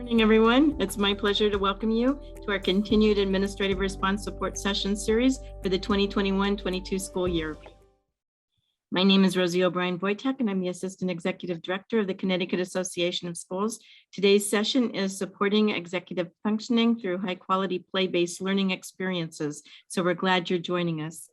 Morning, everyone. It's my pleasure to welcome you to our continued Administrative Response Support Session Series for the 2021-22 school year. My name is Rosie O'Brien-Wojtek, and I'm the Assistant Executive Director of the Connecticut Association of Schools. Today's session is supporting executive functioning through high-quality play-based learning experiences. So we're glad you're joining us.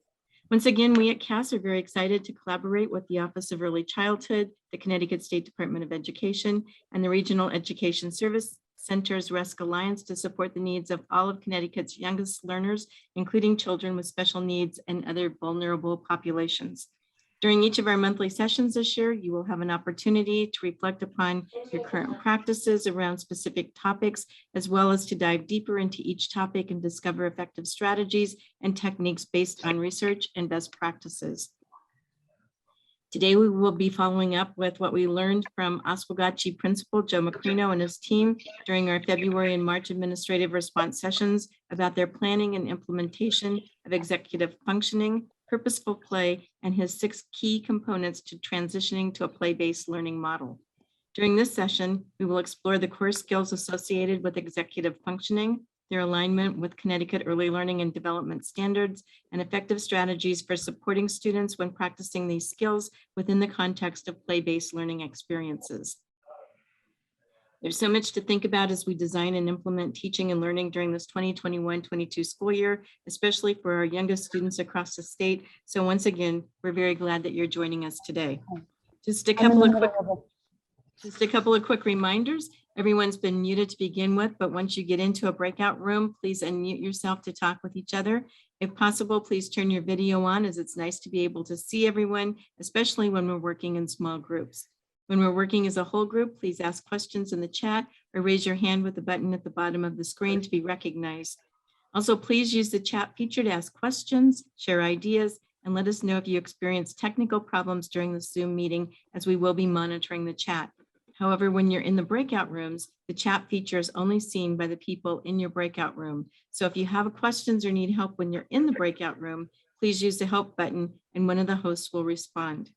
Once again, we at CAS are very excited to collaborate with the Office of Early Childhood, the Connecticut State Department of Education, and the Regional Education Service Center's RESC Alliance to support the needs of all of Connecticut's youngest learners, including children with special needs and other vulnerable populations. During each of our monthly sessions this year, you will have an opportunity to reflect upon your current practices around specific topics, as well as to dive deeper into each topic and discover effective strategies and techniques based on research and best practices. Today, we will be following up with what we learned from Oswegatchie Principal Joe Macrino and his team during our February and March administrative response sessions about their planning and implementation of executive functioning, purposeful play, and his 6 key components to transitioning to a play-based learning model. During this session, we will explore the core skills associated with executive functioning, their alignment with Connecticut early learning and development standards, and effective strategies for supporting students when practicing these skills within the context of play-based learning experiences. There's so much to think about as we design and implement teaching and learning during this 2021-22 school year, especially for our youngest students across the state. So once again, we're very glad that you're joining us today. Just a couple of quick reminders. Everyone's been muted to begin with, but once you get into a breakout room, please unmute yourself to talk with each other. If possible, please turn your video on, as it's nice to be able to see everyone, especially when we're working in small groups. When we're working as a whole group, please ask questions in the chat or raise your hand with the button at the bottom of the screen to be recognized. Also, please use the chat feature to ask questions, share ideas, and let us know if you experience technical problems during the Zoom meeting, as we will be monitoring the chat. However, when you're in the breakout rooms, the chat feature is only seen by the people in your breakout room. So if you have questions or need help when you're in the breakout room, please use the help button and one of the hosts will respond.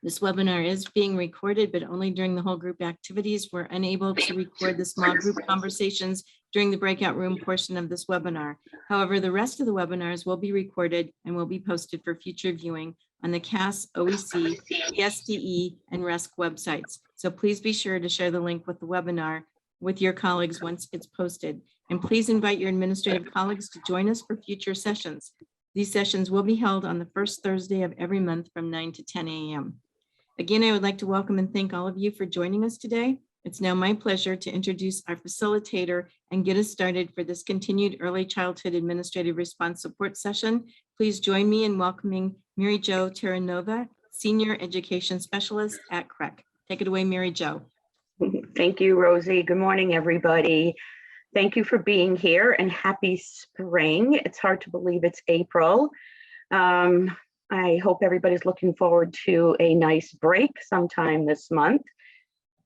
This webinar is being recorded, but only during the whole group activities. We're unable to record the small group conversations during the breakout room portion of this webinar. However, the rest of the webinars will be recorded and will be posted for future viewing on the CAS, OEC, ESDE, and RESC websites. So please be sure to share the link with the webinar with your colleagues once it's posted. And please invite your administrative colleagues to join us for future sessions. These sessions will be held on the first Thursday of every month from 9 to 10 a.m. Again, I would like to welcome and thank all of you for joining us today. It's now my pleasure to introduce our facilitator and get us started for this continued early childhood administrative response support session. Please join me in welcoming Mary Jo Terranova, Senior Education Specialist at CREC. Take it away, Mary Jo. Thank you, Rosie. Good morning, everybody. Thank you for being here and happy spring. It's hard to believe it's April. I hope everybody's looking forward to a nice break sometime this month.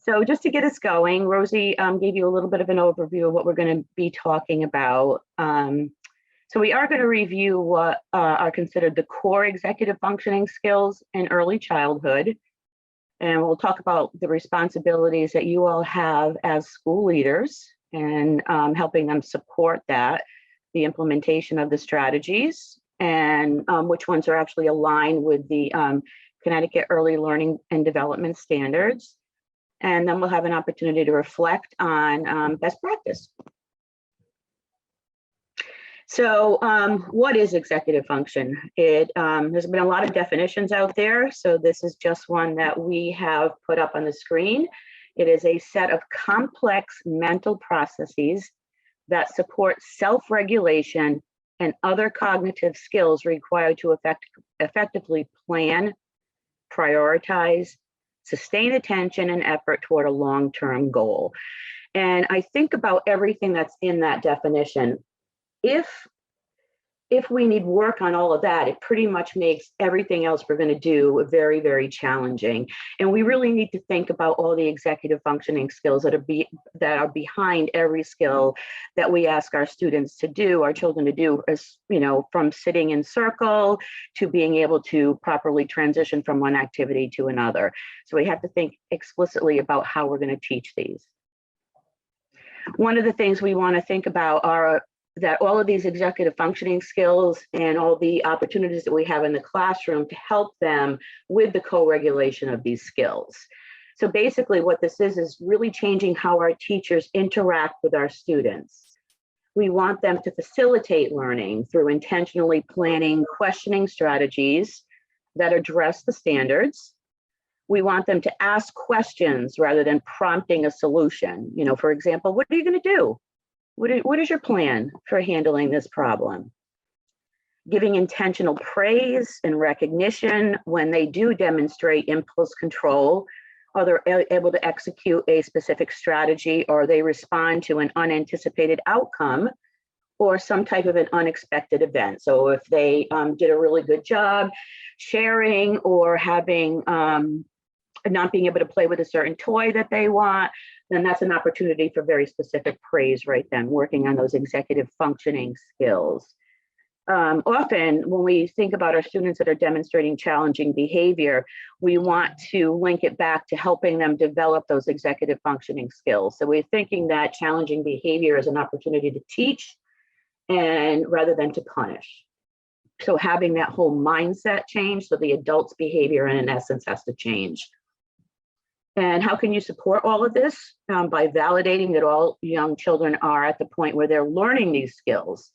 So just to get us going, Rosie gave you a little bit of an overview of what we're going to be talking about. So we are going to review what are considered the core executive functioning skills in early childhood. And we'll talk about the responsibilities that you all have as school leaders and helping them support that, the implementation of the strategies, and which ones are actually aligned with the Connecticut Early Learning and Development Standards. And then we'll have an opportunity to reflect on best practice. So what is executive function? There's been a lot of definitions out there, so this is just one that we have put up on the screen. It is a set of complex mental processes that support self-regulation and other cognitive skills required to effectively plan, prioritize, sustain attention and effort toward a long-term goal. And I think about everything that's in that definition. If we need work on all of that, it pretty much makes everything else we're going to do very, very challenging. And we really need to think about all the executive functioning skills that are behind every skill that we ask our students to do, our children to do, as you know, from sitting in circle to being able to properly transition from one activity to another. So we have to think explicitly about how we're going to teach these. One of the things we want to think about are that all of these executive functioning skills and all the opportunities that we have in the classroom to help them with the co-regulation of these skills. So basically what this is really changing how our teachers interact with our students. We want them to facilitate learning through intentionally planning questioning strategies that address the standards. We want them to ask questions rather than prompting a solution. You know, for example, what are you going to do? What is your plan for handling this problem? Giving intentional praise and recognition when they do demonstrate impulse control, or they're able to execute a specific strategy, or they respond to an unanticipated outcome or some type of an unexpected event. So if they did a really good job sharing or having not being able to play with a certain toy that they want, then that's an opportunity for very specific praise right then, working on those executive functioning skills. Often when we think about our students that are demonstrating challenging behavior, we want to link it back to helping them develop those executive functioning skills. So we're thinking that challenging behavior is an opportunity to teach and rather than to punish. So having that whole mindset change, so the adult's behavior in essence has to change. And how can you support all of this? By validating that all young children are at the point where they're learning these skills.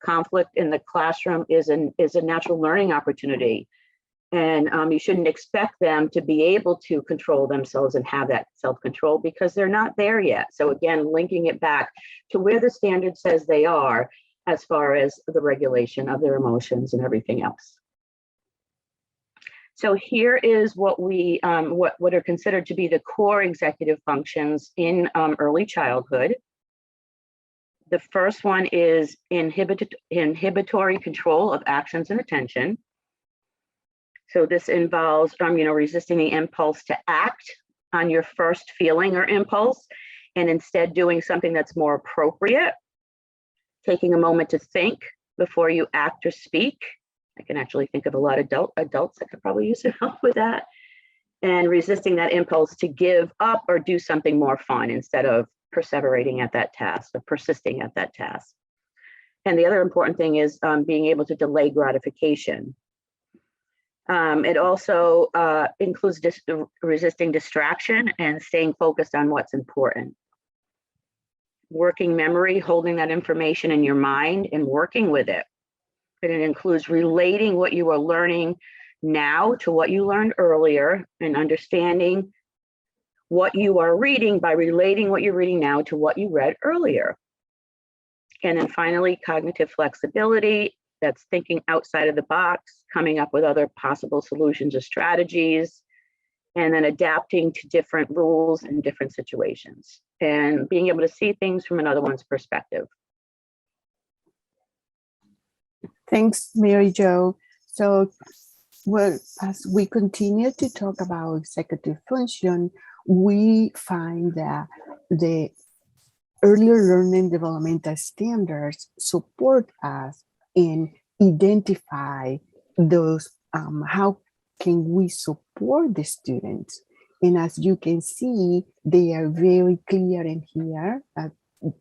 Conflict in the classroom is a natural learning opportunity. And you shouldn't expect them to be able to control themselves and have that self-control because they're not there yet. So again, linking it back to where the standard says they are as far as the regulation of their emotions and everything else. So here is what we what are considered to be the core executive functions in early childhood. The first one is inhibitory control of actions and attention. So this involves resisting the impulse to act on your first feeling or impulse and instead doing something that's more appropriate, taking a moment to think before you act or speak. I can actually think of a lot of adults that could probably use some help with that. And resisting that impulse to give up or do something more fun instead of perseverating at that task or persisting at that task. And the other important thing is being able to delay gratification. It also includes resisting distraction and staying focused on what's important. Working memory, holding that information in your mind and working with it. And it includes relating what you are learning now to what you learned earlier and understanding what you are reading by relating what you're reading now to what you read earlier. And then finally, cognitive flexibility. That's thinking outside of the box, coming up with other possible solutions or strategies, and then adapting to different rules and different situations and being able to see things from another one's perspective. Thanks, Mary Jo. So, well, as we continue to talk about executive function, we find that the earlier learning developmental standards support us in identify those, how can we support the students? And as you can see, they are very clear in here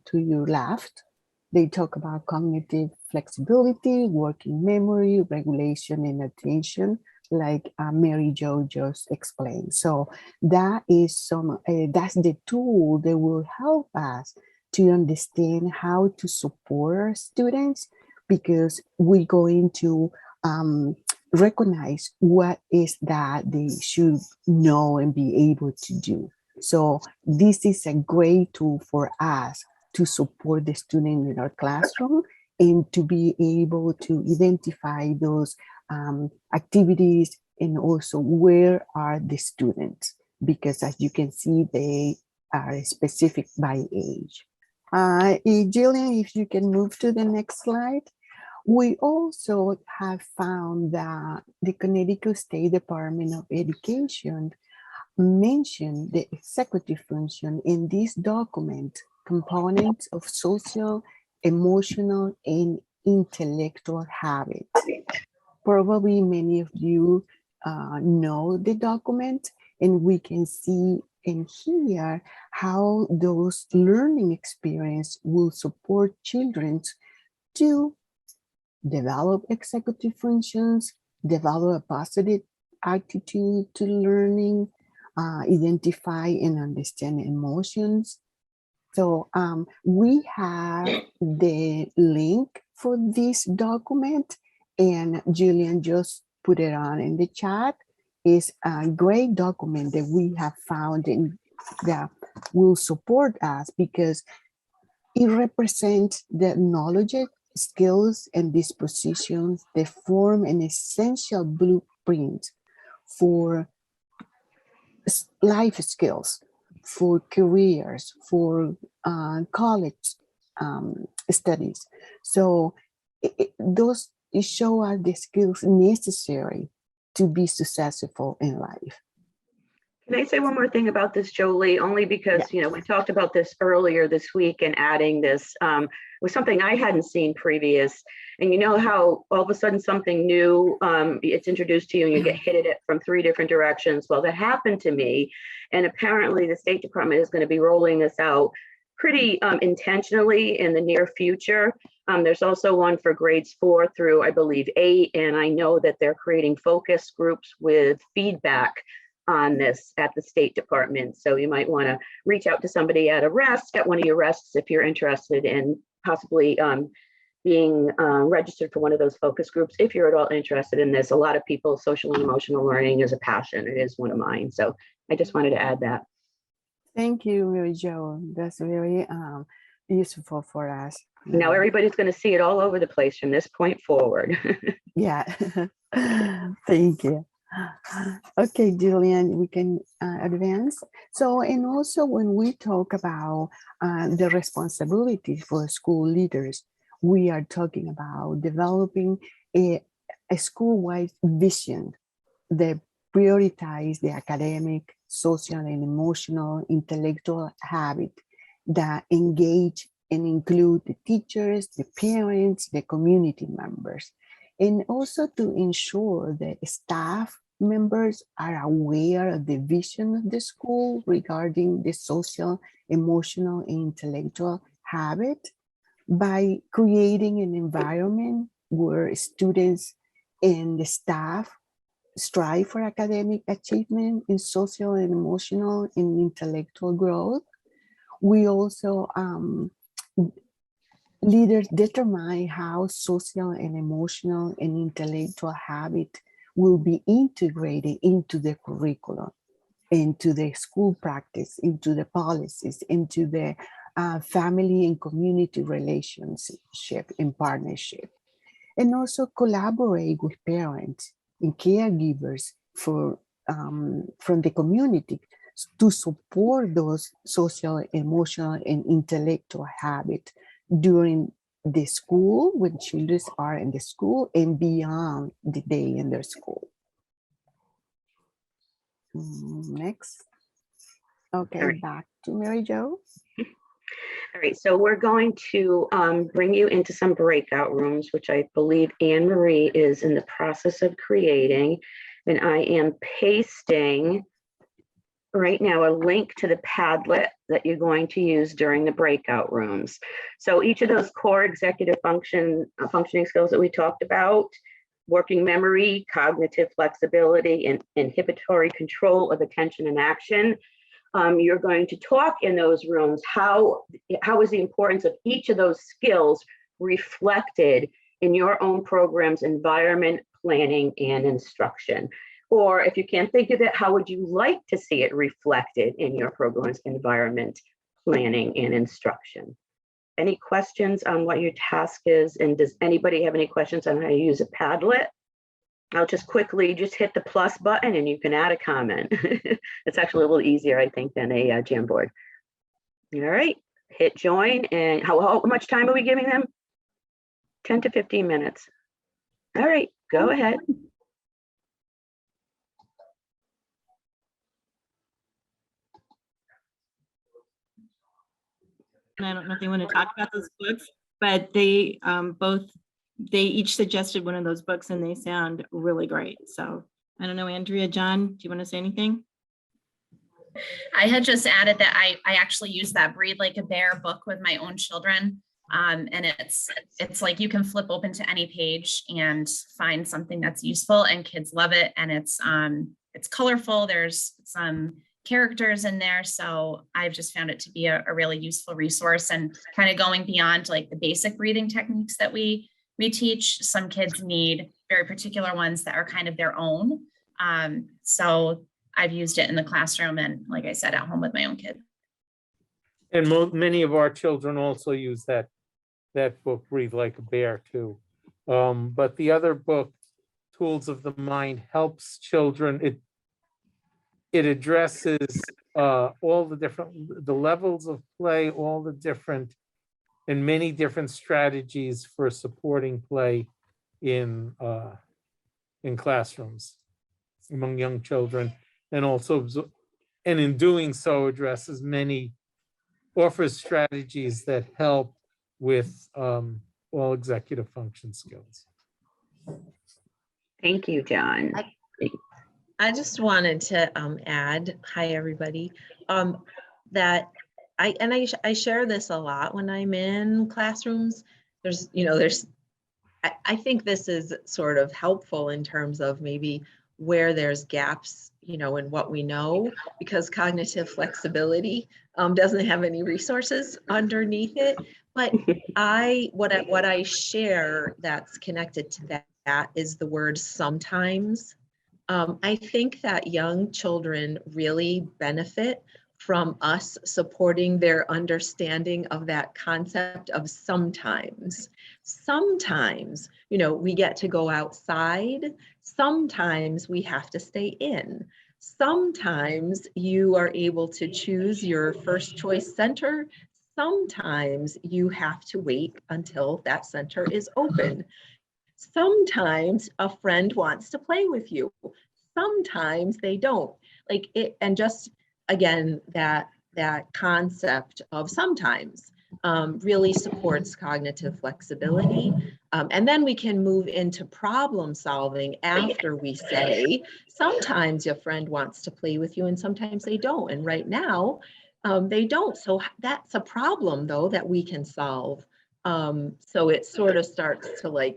to your left. They talk about cognitive flexibility, working memory, regulation, and attention, like Mary Jo just explained. So that is that's the tool that will help us to understand how to support students, because we're going to recognize what is that they should know and be able to do. So this is a great tool for us to support the student in our classroom and to be able to identify those activities and also where are the students, because as you can see, they are specific by age. Jillian, if you can move to the next slide. We also have found that the Connecticut State Department of Education mentioned the executive function in this document, components of social, emotional, and intellectual habits. Probably many of you know the document, and we can see and hear how those learning experience will support children to develop executive functions, develop a positive attitude to learning, identify and understand emotions. So we have the link for this document, and Julian just put it on in the chat. It's a great document that we have found and that will support us because it represents the knowledge, skills, and dispositions that form an essential blueprint for life skills, for careers, for college studies. So those show us the skills necessary to be successful in life. Can I say one more thing about this, Jolie? Only because, you know, we talked about this earlier this week, and adding this was something I hadn't seen previous. And you know how all of a sudden something new, it's introduced to you and you get hit at it from 3 different directions. Well, that happened to me. And apparently the State Department is going to be rolling this out pretty intentionally in the near future. There's also one for grades 4 through, I believe, 8. And I know that they're creating focus groups with feedback on this at the State Department. So you might want to reach out to somebody at a RESC, at one of your RESCs, if you're interested in possibly being registered for one of those focus groups. If you're at all interested in this, a lot of people, social and emotional learning is a passion. It is one of mine. So I just wanted to add that. Thank you, Mary Jo. That's very useful for us. Now everybody's going to see it all over the place from this point forward. Yeah, thank you. Okay, Julian, we can advance. So, and also when we talk about the responsibilities for school leaders, we are talking about developing a school-wide vision that prioritize the academic, social, and emotional, intellectual habit that engage and include the teachers, the parents, the community members. And also to ensure that staff members are aware of the vision of the school regarding the social, emotional, and intellectual habit by creating an environment where students and the staff strive for academic achievement in social and emotional and intellectual growth. We also leaders determine how social and emotional and intellectual habit will be integrated into the curriculum, into the school practice, into the policies, into the family and community relationship and partnership. And also collaborate with parents and caregivers for, from the community to support those social, emotional, and intellectual habits during the school, when children are in the school and beyond the day in their school. Next. Okay, Right. back to Mary Jo. All right, so we're going to bring you into some breakout rooms, which I believe Anne Marie is in the process of creating. And I am pasting right now a link to the Padlet that you're going to use during the breakout rooms. So each of those core executive functioning skills that we talked about, working memory, cognitive flexibility, and inhibitory control of attention and action, you're going to talk in those rooms. How is the importance of each of those skills reflected in your own program's environment, planning, and instruction? Or if you can't think of it, how would you like to see it reflected in your program's environment, planning, and instruction? Any questions on what your task is? And does anybody have any questions on how to use a Padlet? I'll just quickly just hit the plus button and you can add a comment. It's actually a little easier, I think, than a Jamboard. All right, hit join. And how much time are we giving them? 10 to 15 minutes. All right, go ahead. And I don't know if they want to talk about those books, but they each suggested one of those books and they sound really great. So I don't know, Andrea, John, do you want to say anything? I had just added that I actually use that Breathe Like a Bear book with my own children. And it's like you can flip open to any page and find something that's useful, and kids love it. And it's colorful. There's some characters in there. So I've just found it to be a really useful resource, and kind of going beyond like the basic breathing techniques that we teach. Some kids need very particular ones that are kind of their own. So I've used it in the classroom and, like I said, at home with my own kids. And many of our children also use that book, Breathe Like a Bear, too. But the other book, Tools of the Mind, helps children. It addresses all the levels of play, all the different and many different strategies for supporting play in classrooms among young children, and also, and in doing so, offers strategies that help with all executive function skills. Thank you, John. I just wanted to add, hi everybody, that I share this a lot when I'm in classrooms. I think this is sort of helpful in terms of maybe where there's gaps, in what we know, because cognitive flexibility doesn't have any resources underneath it. But what I share that's connected to that is the word sometimes. I think that young children really benefit from us supporting their understanding of that concept of sometimes. Sometimes, we get to go outside. Sometimes we have to stay in. Sometimes you are able to choose your first choice center. Sometimes you have to wait until that center is open. Sometimes a friend wants to play with you. Sometimes they don't. And just again, that concept of sometimes really supports cognitive flexibility. And then we can move into problem solving after we say, sometimes your friend wants to play with you and sometimes they don't. And right now, they don't. So that's a problem though that we can solve. So it sort of starts to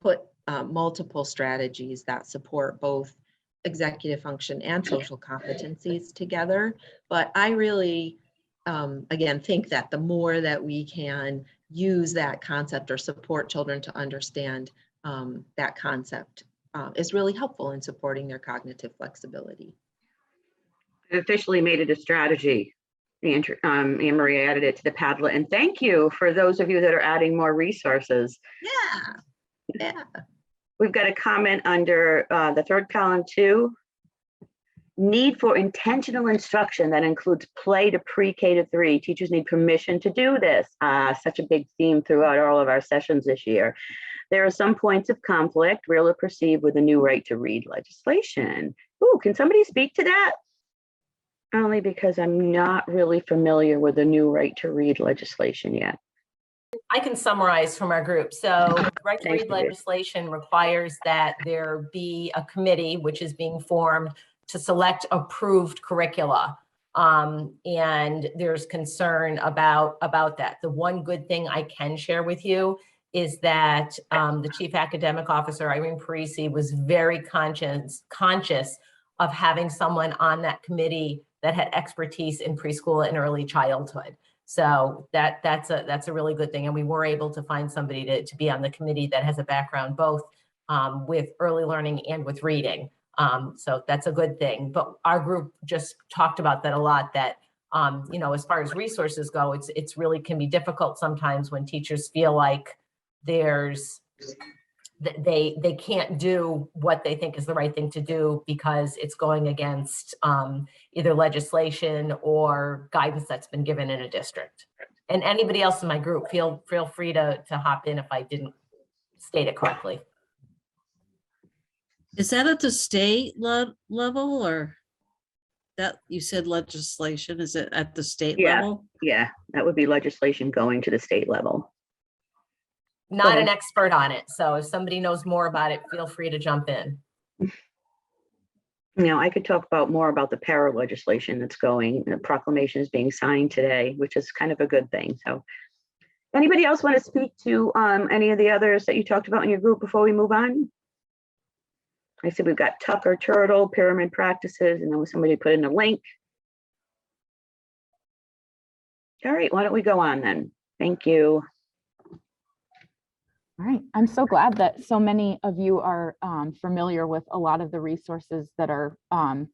put multiple strategies that support both executive function and social competencies together. But I really, again, think that the more that we can use that concept or support children to understand that concept is really helpful in supporting their cognitive flexibility. I officially made it a strategy. Anne Marie added it to the Padlet, and thank you for those of you that are adding more resources. Yeah. We've got a comment under the third column too. Need for intentional instruction that includes play to pre-K to 3. Teachers need permission to do this. Such a big theme throughout all of our sessions this year. There are some points of conflict, real or perceived, with the new right to read legislation. Ooh, can somebody speak to that? Only because I'm not really familiar with the new right to read legislation yet. I can summarize from our group. So right to read legislation requires that there be a committee which is being formed to select approved curricula. And there's concern about that. The one good thing I can share with you is that the Chief Academic Officer, Irene Parisi, was very conscious of having someone on that committee that had expertise in preschool and early childhood. So that's a really good thing. And we were able to find somebody to be on the committee that has a background both with early learning and with reading. So that's a good thing. But our group just talked about that a lot, that as far as resources go, it's really can be difficult sometimes when teachers feel like they can't do what they think is the right thing to do because it's going against either legislation or guidance that's been given in a district. And anybody else in my group, feel free to hop in if I didn't state it correctly. Is that at the state level, or that you said legislation? Is it at the state level? Yeah, that would be legislation going to the state level. Not an expert on it. So if somebody knows more about it, feel free to jump in. You know, I could talk about more about the para legislation that's going. The proclamation is being signed today, which is kind of a good thing. So anybody else want to speak to any of the others that you talked about in your group before we move on? I said we've got Tucker Turtle, pyramid practices, and then somebody put in a link. All right, why don't we go on then? Thank you. All right, I'm so glad that so many of you are familiar with a lot of the resources that are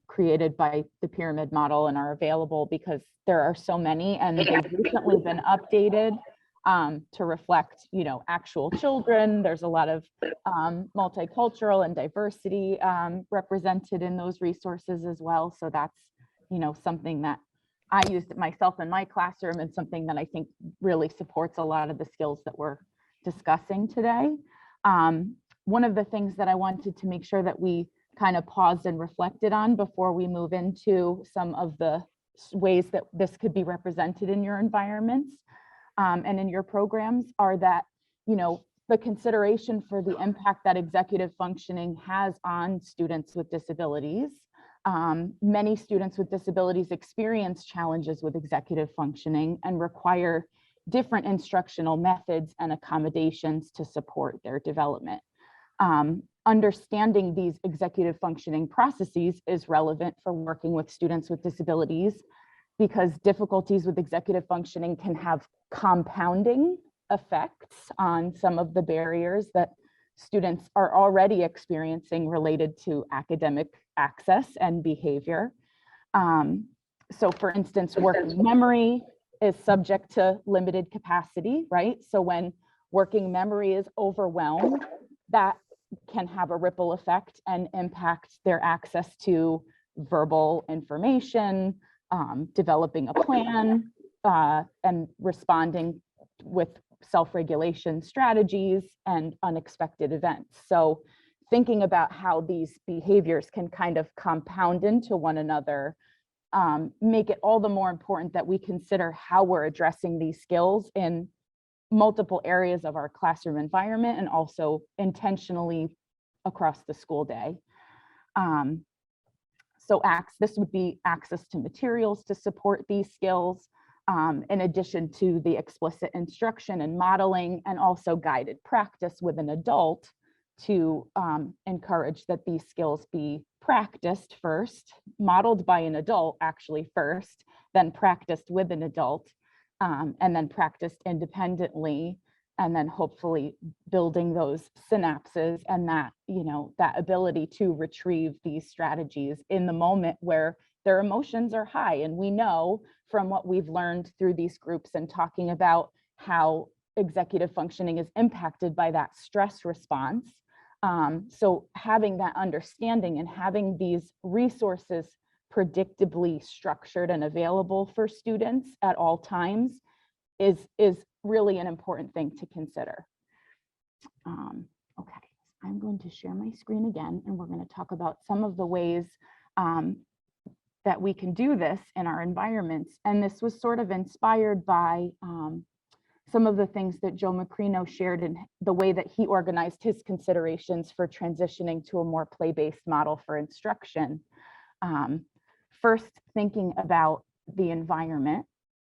created by the pyramid model and are available, because there are so many and they've recently been updated to reflect, you know, actual children. There's a lot of multicultural and diversity represented in those resources as well. So that's, you know, something that I used myself in my classroom and something that I think really supports a lot of the skills that we're discussing today. One of the things that I wanted to make sure that we kind of paused and reflected on before we move into some of the ways that this could be represented in your environments and in your programs are that, you know, the consideration for the impact that executive functioning has on students with disabilities. Many students with disabilities experience challenges with executive functioning and require different instructional methods and accommodations to support their development. Understanding these executive functioning processes is relevant for working with students with disabilities, because difficulties with executive functioning can have compounding effects on some of the barriers that students are already experiencing related to academic access and behavior. So for instance, working memory is subject to limited capacity, right? So when working memory is overwhelmed, that can have a ripple effect and impact their access to verbal information, developing a plan, and responding with self-regulation strategies and unexpected events. So thinking about how these behaviors can kind of compound into one another make it all the more important that we consider how we're addressing these skills in multiple areas of our classroom environment and also intentionally across the school day. So this would be access to materials to support these skills, in addition to the explicit instruction and modeling, and also guided practice with an adult to encourage that these skills be practiced first, modeled by an adult actually first, then practiced with an adult, and then practiced independently, and then hopefully building those synapses and that, you know, that ability to retrieve these strategies in the moment where their emotions are high. And we know from what we've learned through these groups and talking about how executive functioning is impacted by that stress response. So having that understanding and having these resources predictably structured and available for students at all times is really an important thing to consider. Okay, I'm going to share my screen again, and we're going to talk about some of the ways that we can do this in our environments. And this was sort of inspired by some of the things that Joe Macrino shared in the way that he organized his considerations for transitioning to a more play-based model for instruction. First, thinking about the environment,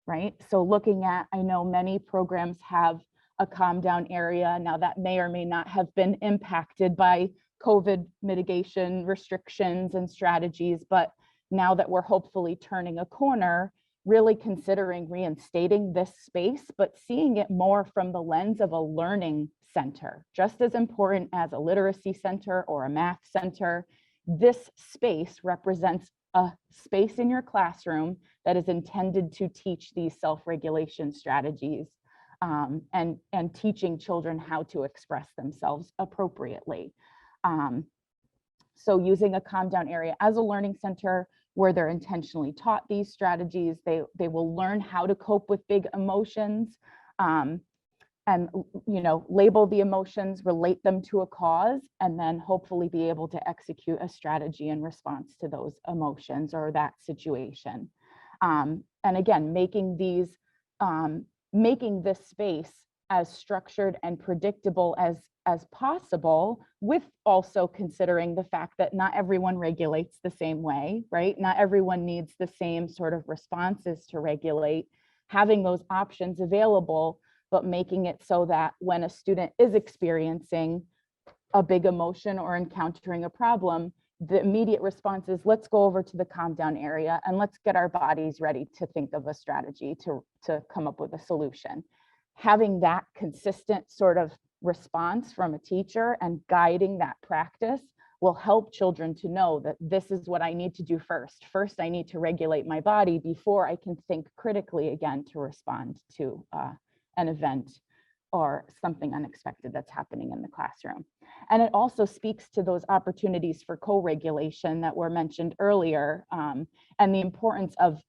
right? So looking at, I know many programs have a calm down area. Now that may or may not have been impacted by COVID mitigation restrictions and strategies, but now that we're hopefully turning a corner, really considering reinstating this space, but seeing it more from the lens of a learning center, just as important as a literacy center or a math center. This space represents a space in your classroom that is intended to teach these self-regulation strategies and teaching children how to express themselves appropriately. So using a calm down area as a learning center where they're intentionally taught these strategies, they will learn how to cope with big emotions and, you know, label the emotions, relate them to a cause, and then hopefully be able to execute a strategy in response to those emotions or that situation. And again, making this space as structured and predictable as possible, with also considering the fact that not everyone regulates the same way, right? Not everyone needs the same sort of responses to regulate. Having those options available, but making it so that when a student is experiencing a big emotion or encountering a problem, the immediate response is, let's go over to the calm down area and let's get our bodies ready to think of a strategy to come up with a solution. Having that consistent sort of response from a teacher and guiding that practice will help children to know that this is what I need to do first. First, I need to regulate my body before I can think critically again to respond to an event or something unexpected that's happening in the classroom. And it also speaks to those opportunities for co-regulation that were mentioned earlier, and the importance of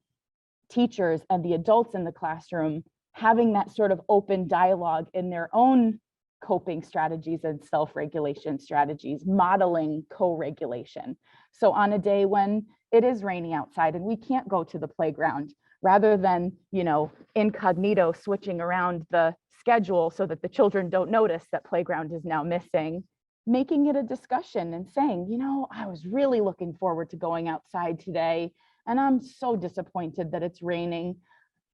teachers and the adults in the classroom having that sort of open dialogue in their own coping strategies and self-regulation strategies, modeling co-regulation. So on a day when it is rainy outside and we can't go to the playground, rather than, you know, incognito switching around the schedule so that the children don't notice that playground is now missing, making it a discussion and saying, you know, I was really looking forward to going outside today and I'm so disappointed that it's raining.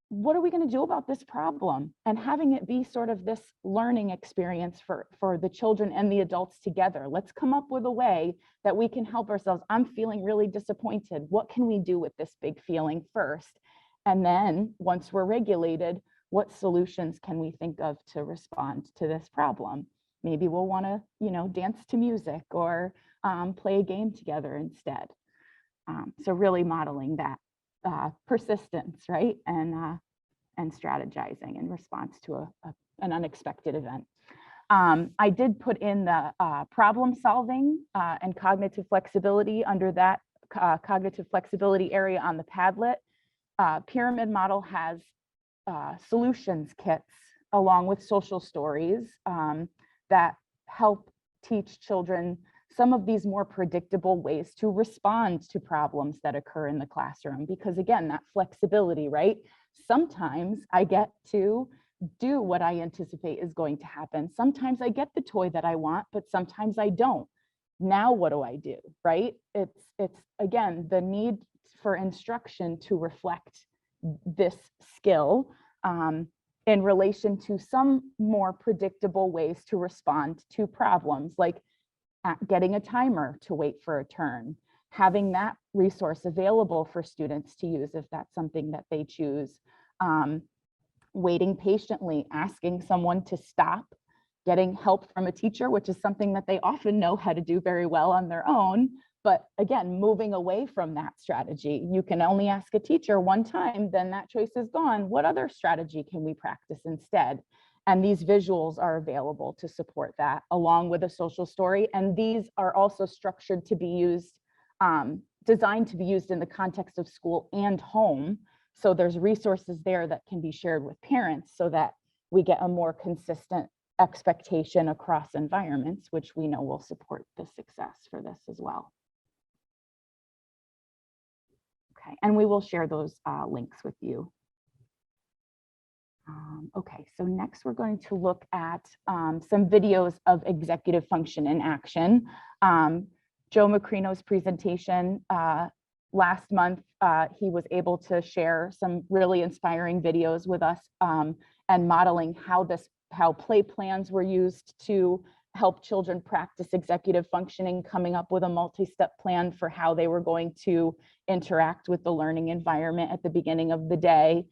What are we going to do about this problem? And having it be sort of this learning experience for the children and the adults together. Let's come up with a way that we can help ourselves. I'm feeling really disappointed. What can we do with this big feeling first? And then once we're regulated, what solutions can we think of to respond to this problem? Maybe we'll want to, you know, dance to music or play a game together instead. So really modeling that persistence, right? And strategizing in response to an unexpected event. I did put in the problem solving and cognitive flexibility under that cognitive flexibility area on the Padlet. Pyramid model has solutions kits along with social stories that help teach children some of these more predictable ways to respond to problems that occur in the classroom. Because again, that flexibility, right? Sometimes I get to do what I anticipate is going to happen. Sometimes I get the toy that I want, but sometimes I don't. Now what do I do, right? It's again, the need for instruction to reflect this skill in relation to some more predictable ways to respond to problems, like getting a timer to wait for a turn, having that resource available for students to use if that's something that they choose, waiting patiently, asking someone to stop, getting help from a teacher, which is something that they often know how to do very well on their own. But again, moving away from that strategy, you can only ask a teacher one time, then that choice is gone. What other strategy can we practice instead? And these visuals are available to support that, along with a social story. And these are also structured to be used, designed to be used in the context of school and home. So there's resources there that can be shared with parents so that we get a more consistent expectation across environments, which we know will support the success for this as well. Okay, and we will share those links with you. Okay, so next we're going to look at some videos of executive function in action. Joe Macrino's presentation last month, he was able to share some really inspiring videos with us and modeling how play plans were used to help children practice executive functioning, coming up with a multi-step plan for how they were going to interact with the learning environment at the beginning of the day.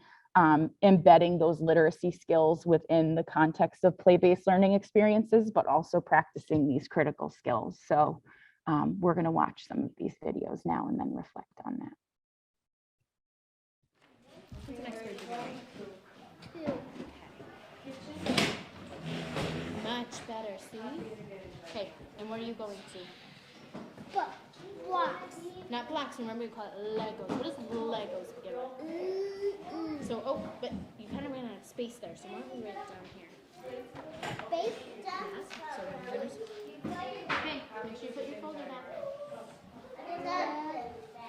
Embedding those literacy skills within the context of play-based learning experiences, but also practicing these critical skills. So we're going to watch some of these videos now and then reflect on that. Much better, see? Okay, and where are you going to? Blocks. Not blocks, remember we call it Legos. What does Legos give us? So, oh, but you kind of ran out of space there, so why don't we write it down here? Space down? Yeah, so we're going to... Okay, make sure you put your folder back.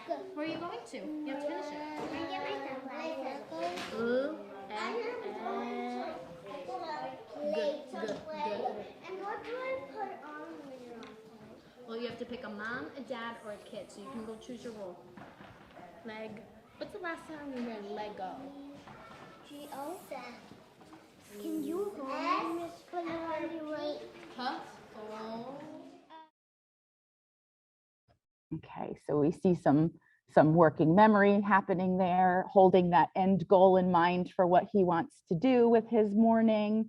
Good. Where are you going to? You have to finish it. Can I get my sunglasses? Ooh, and... pick a mom, a dad, or a kid. So you can go choose your role. Leg. What's the last time you heard Lego? G-O? Can you hold me, Miss Put Huh? Oh. Okay, so we see some working memory happening there, holding that end goal in mind for what he wants to do with his morning.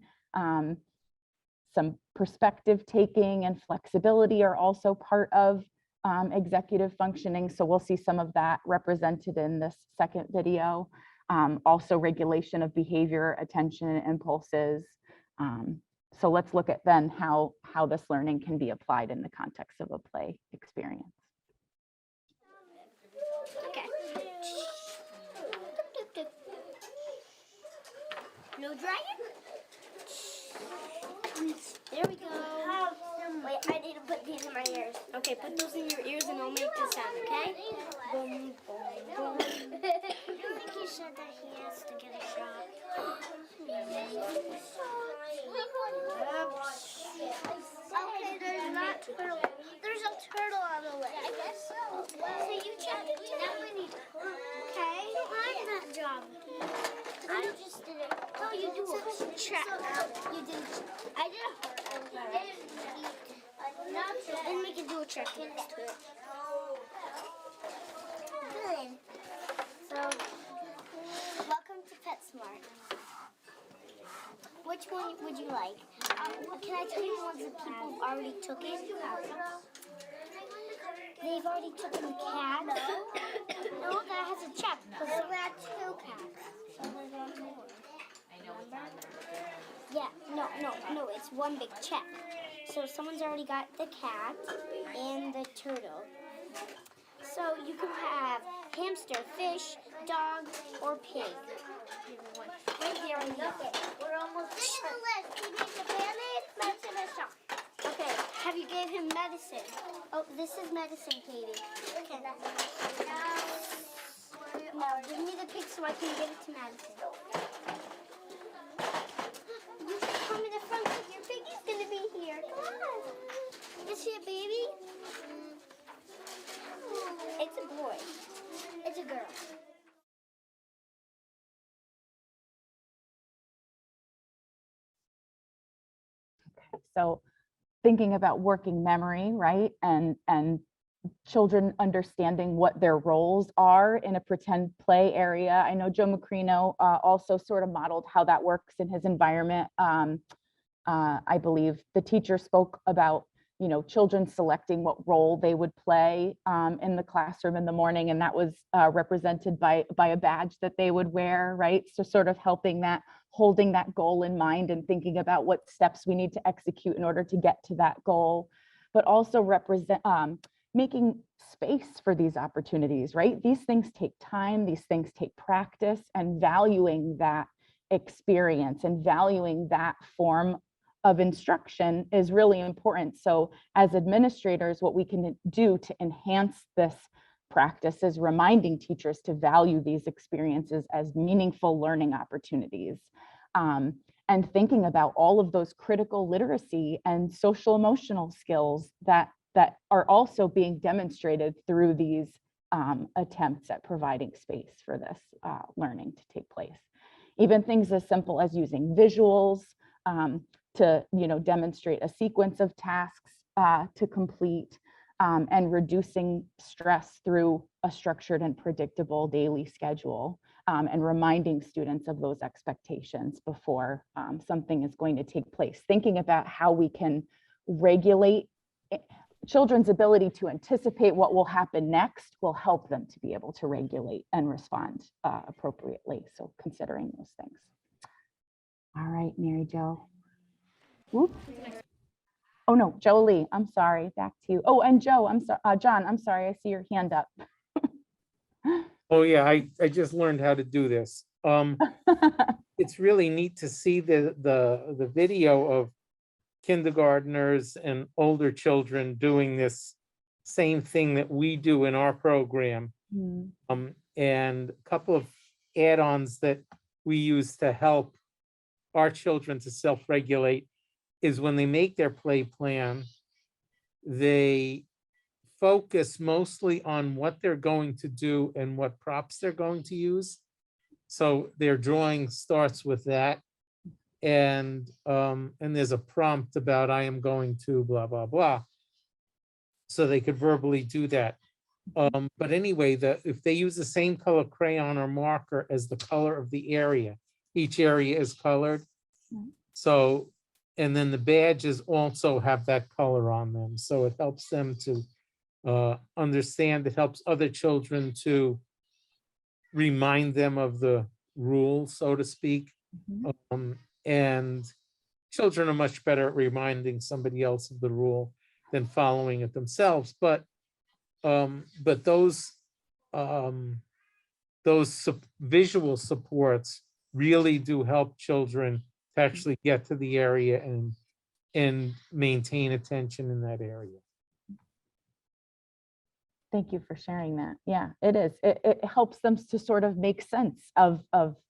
Some perspective taking and flexibility are also part of executive functioning. So we'll see some of that represented in this second video. Also regulation of behavior, attention, and impulses. So let's look at then how this learning can be applied in the context of a play experience. Okay. No dragon? There we go. Wait, I need to put these in my ears. Okay, put those in your ears and I'll make the sound, okay? Boom, boom, boom. I don't think he said that he has to get a shot. Okay, there's not turtle. There's a turtle on the way. I guess so. So you check it. Now we need to. Okay. I'm that job. I just did it. No, you do a check. You did. I did a heart. Then we can do a check next to it. Good. So, welcome to PetSmart. Which one would you like? Can I tell you the ones that people already took it? They've already taken the cat. No, that has a check. Because we had 2 cats. So there's 1 more. Yeah, no, it's 1 big check. So someone's already got the cat and the turtle. So you can have hamster, fish, dog, or pig. Right there on the list. We're almost finished the list. We need the bandit, medicine, and shot. Okay, have you gave him medicine? Oh, this is medicine, Katie. Okay. Now, give me the pig so I can give it to Madison. You should come in the front because your piggy's gonna be here. Come on. Is he a baby? It's a boy. It's a girl. Okay, so thinking about working memory, right? And children understanding what their roles are in a pretend play area. I know Joe Macrino also sort of modeled how that works in his environment. I believe the teacher spoke about, you know, children selecting what role they would play in the classroom in the morning, and that was represented by a badge that they would wear, right? So sort of helping that, holding that goal in mind and thinking about what steps we need to execute in order to get to that goal, but also making space for these opportunities, right? These things take time, these things take practice, and valuing that experience and valuing that form of instruction is really important. So as administrators, what we can do to enhance this practice is reminding teachers to value these experiences as meaningful learning opportunities. And thinking about all of those critical literacy and social emotional skills that are also being demonstrated through these attempts at providing space for this learning to take place. Even things as simple as using visuals to, you know, demonstrate a sequence of tasks to complete, and reducing stress through a structured and predictable daily schedule, and reminding students of those expectations before something is going to take place. Thinking about how we can regulate children's ability to anticipate what will happen next will help them to be able to regulate and respond appropriately. So considering those things. All right, Mary Jo. Whoop. Oh no, Jolie, I'm sorry, back to you. Oh, and Joe, I'm sorry, John, I'm sorry, I see your hand up. Oh yeah, I just learned how to do this. It's really neat to see the video of kindergartners and older children doing this same thing that we do in our program. And a couple of add-ons that we use to help our children to self-regulate is when they make their play plan, they focus mostly on what they're going to do and what props they're going to use. So their drawing starts with that. And there's a prompt about I am going to blah, blah, blah. So they could verbally do that. But anyway, if they use the same color crayon or marker as the color of the area, each area is colored. So, and then the badges also have that color on them. So it helps them to understand, it helps other children to remind them of the rules, so to speak. And children are much better at reminding somebody else of the rule than following it themselves. But those visual supports really do help children to actually get to the area and maintain attention in that area. Thank you for sharing that. Yeah, it is. It helps them to sort of make sense of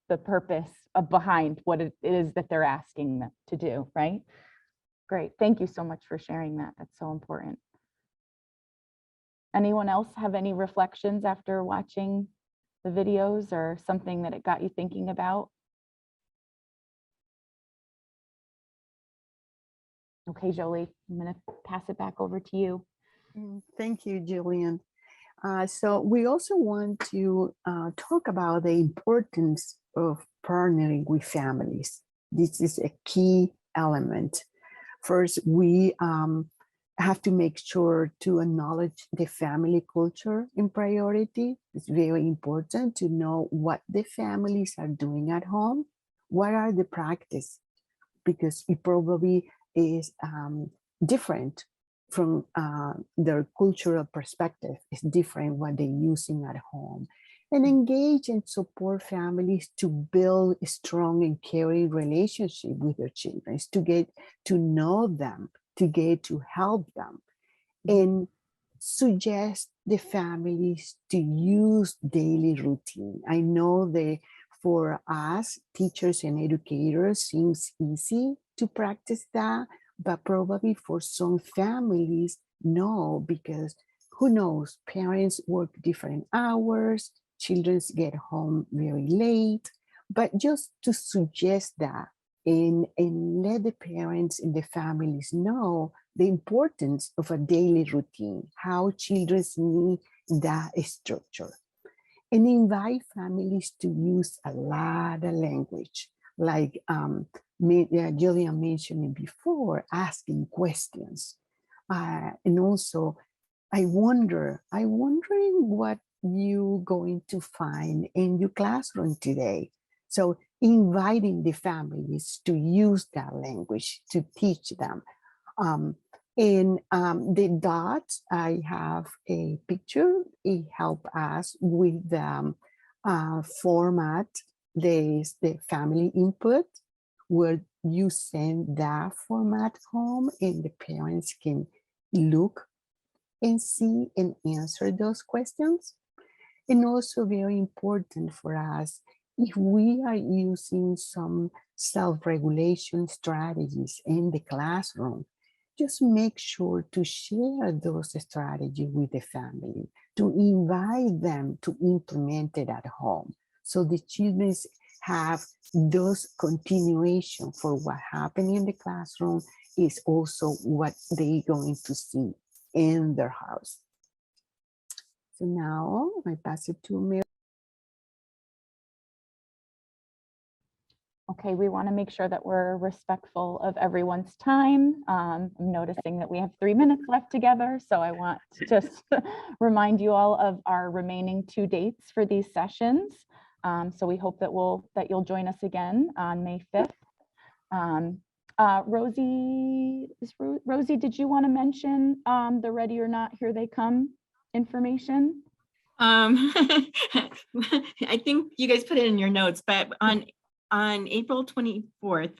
the purpose behind what it is that they're asking them to do, right? Great. Thank you so much for sharing that. That's so important. Anyone else have any reflections after watching the videos or something that it got you thinking about? Okay, Jolie, I'm going to pass it back over to you. Thank you, Jillian. So we also want to talk about the importance of partnering with families. This is a key element. First, we have to make sure to acknowledge the family culture in priority. It's very important to know what the families are doing at home. What are the practices? Because it probably is different from their cultural perspective. It's different what they're using at home. And engage and support families to build a strong and caring relationship with their children, to get to know them, to get to help them, and suggest the families to use daily routine. I know that for us, teachers and educators, seems easy to practice that, but probably for some families, no, because who knows, parents work different hours, children get home very late, but just to suggest that and let the parents and the families know the importance of a daily routine, how children need that structure. And invite families to use a lot of language, like Jillian mentioned before, asking questions. And also, I'm wondering what you're going to find in your classroom today. So inviting the families to use that language to teach them. In the dots, I have a picture. It helps us with the format. There's the family input, where you send that format home and the parents can look and see and answer those questions. And also very important for us, if we are using some self-regulation strategies in the classroom, just make sure to share those strategies with the family, to invite them to implement it at home. So the children have those continuation for what happened in the classroom is also what they're going to see in their house. So now I pass it to Mary. Okay, we want to make sure that we're respectful of everyone's time. I'm noticing that we have 3 minutes left together, so I want to just remind you all of our remaining 2 dates for these sessions. So we hope that you'll join us again on May 5th. Rosie, did you want to mention the Ready or Not, Here They Come information? I think you guys put it in your notes, but on April 24th,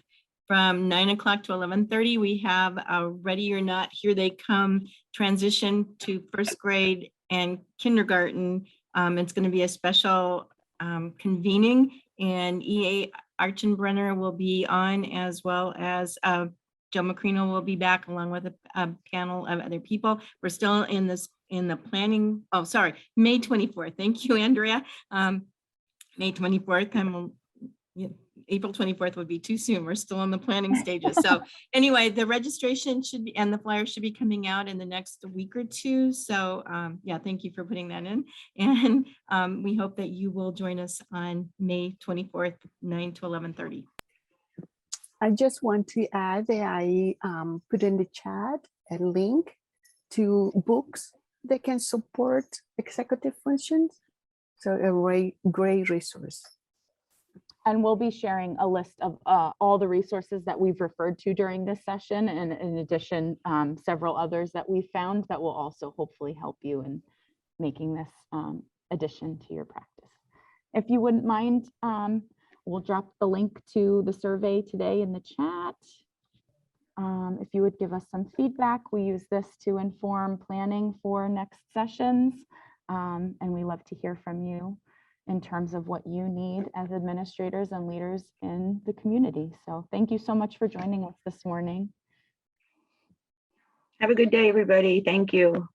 from 9 o'clock to 11:30, we have a Ready or Not, Here They Come transition to first grade and kindergarten. It's going to be a special convening, and EA Archenbrenner will be on, as well as Joe Macrino will be back along with a panel of other people. We're still in in the planning, oh, sorry, May 24th. Thank you, Andrea. May 24th, April 24th would be too soon. We're still in the planning stages. So anyway, the registration should be, and the flyer should be coming out in the next week or two. So yeah, thank you for putting that in. And we hope that you will join us on May 24th, 9 to 11:30. I just want to add that I put in the chat a link to books that can support executive functions. So a great resource. And we'll be sharing a list of all the resources that we've referred to during this session, and in addition, several others that we found that will also hopefully help you in making this addition to your practice. If you wouldn't mind, we'll drop the link to the survey today in the chat. If you would give us some feedback, we use this to inform planning for next sessions, and we love to hear from you in terms of what you need as administrators and leaders in the community. So thank you so much for joining us this morning. Have a good day, everybody. Thank you.